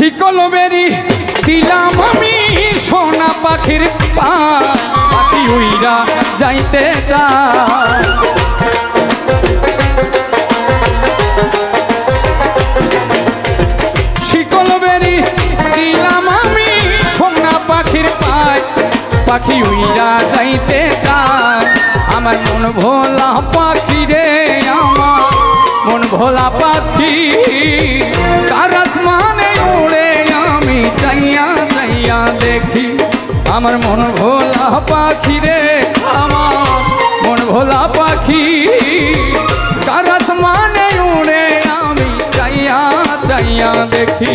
শিকল বেরি দিলাম আমি সোনা পাখির পাখি উইরা যাইতে চায়। শিকল বেরি দিলাম আমি সোনা পাখির পাখি উইরা যাইতে চায়। আমার মন ভোলা পাখি রে, আমার মন ভোলা পাখি কার আসমানে উড়ে আমি চাইয়া চাইয়া দেখি। আমার মন ভোলা পাখি রে, আমার মন ভোলা পাখি কার আসমানে উড়ে আমি চাইয়া চাইয়া দেখি।